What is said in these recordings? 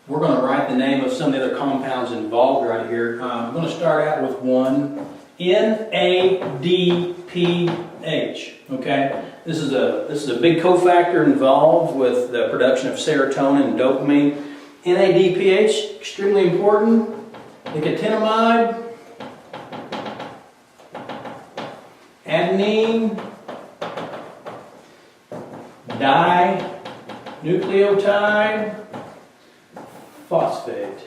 We're going to write the name of some of the other compounds involved right here. I'm going to start out with one, NADPH. Okay, this is a big cofactor involved with the production of serotonin and dopamine. NADPH, extremely important. Nicotinamide, adenine, dinucleotide phosphate.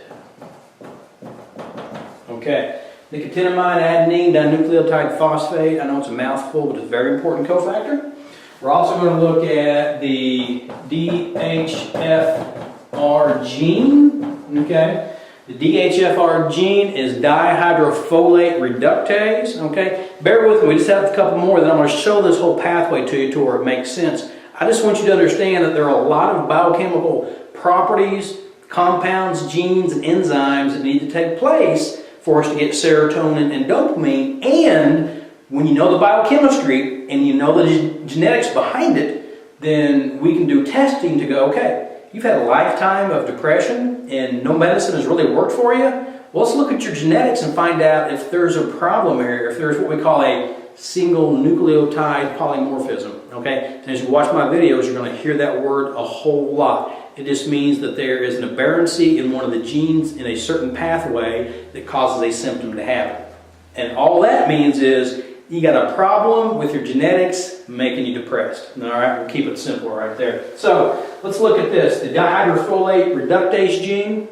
Okay, nicotinamide, adenine, dinucleotide phosphate. I know it's a mouthful, but it's a very important cofactor. We're also going to look at the DHFR gene. Okay, the DHFR gene is dihydrofolate reductase. Okay, bear with me. We just have a couple more. Then I'm going to show this whole pathway to you to where it makes sense. I just want you to understand that there are a lot of biochemical properties, compounds, genes, and enzymes that need to take place for us to get serotonin and dopamine. And when you know the biochemistry and you know the genetics behind it, then we can do testing to go, okay, you've had a lifetime of depression and no medicine has really worked for you. Well, let's look at your genetics and find out if there's a problem here, if there's what we call a single nucleotide polymorphism. Okay, and as you watch my videos, you're going to hear that word a whole lot. It just means that there is an aberrancy in one of the genes in a certain pathway that causes a symptom to happen. And all that means is you got a problem with your genetics making you depressed. All right, we'll keep it simple right there. So let's look at this. The dihydrofolate reductase gene.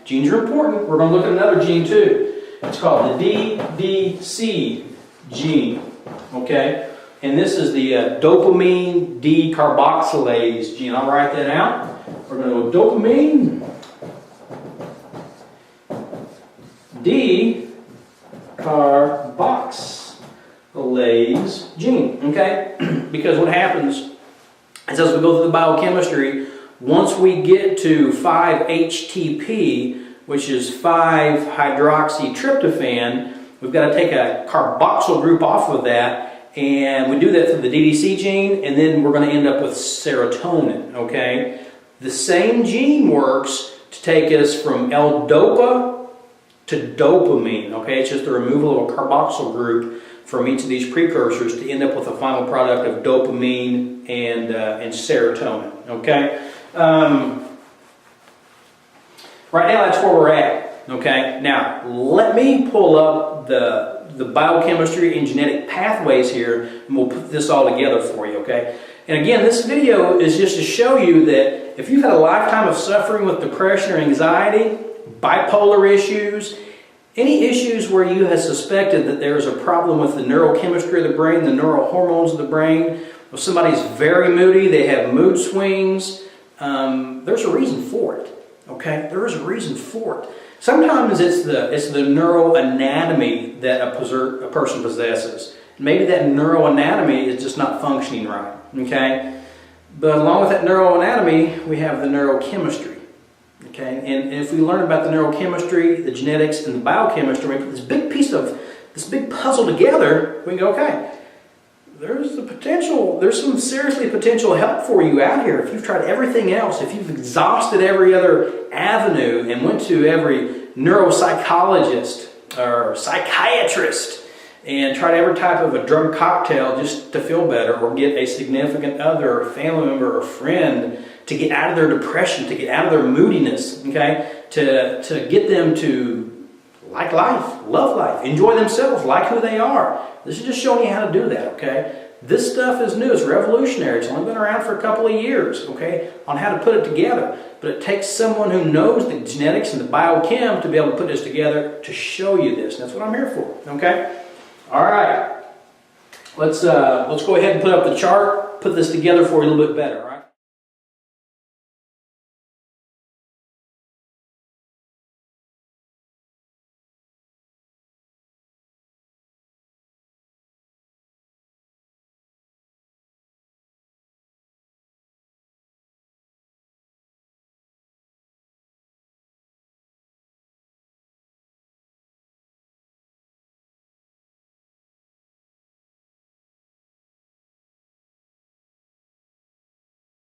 Genes are important. We're going to look at another gene too. It's called the DDC gene. Okay. And this is the dopamine decarboxylase gene. I'll write that out. We're going to go dopamine decarboxylase gene. Okay? Because what happens is as we go through the biochemistry, once we get to 5-HTP, which is 5-hydroxytryptophan, we've got to take a carboxyl group off of that. And we do that through the DDC gene, and then we're going to end up with serotonin, okay? The same gene works to take us from L-dopa to dopamine, okay? It's just the removal of a carboxyl group from each of these precursors to end up with a final product of dopamine and serotonin, okay? Right now, that's where we're at, okay? Now, let me pull up the biochemistry and genetic pathways here, and we'll put this all together for you, okay? And again, this video is just to show you that if you've had a lifetime of suffering with depression or anxiety, bipolar issues, any issues where you have suspected that there's a problem with the neurochemistry of the brain, the neurohormones of the brain, if somebody's very moody, they have mood swings, there's a reason for it, okay? There is a reason for it. Sometimes it's the neuroanatomy that a person possesses. Maybe that neuroanatomy is just not functioning right, okay? But along with that neuroanatomy, we have the neurochemistry, okay? And if we learn about the neurochemistry, the genetics, and the biochemistry, we put this big puzzle together, we can go, okay, there's some seriously potential help for you out here. If you've tried everything else, if you've exhausted every other avenue and went to every neuropsychologist or psychiatrist and tried every type of a drug cocktail just to feel better or get a significant other, or family member, or friend to get out of their depression, to get out of their moodiness, okay, to get them to like life, love life, enjoy themselves, like who they are. This is just showing you how to do that, okay? This stuff is new, it's revolutionary, it's only been around for a couple of years, okay, on how to put it together. But it takes someone who knows the genetics and the biochem to be able to put this together to show you this. And that's what I'm here for, okay? All right, let's go ahead and put up the chart, put this together for you a little bit better, all right?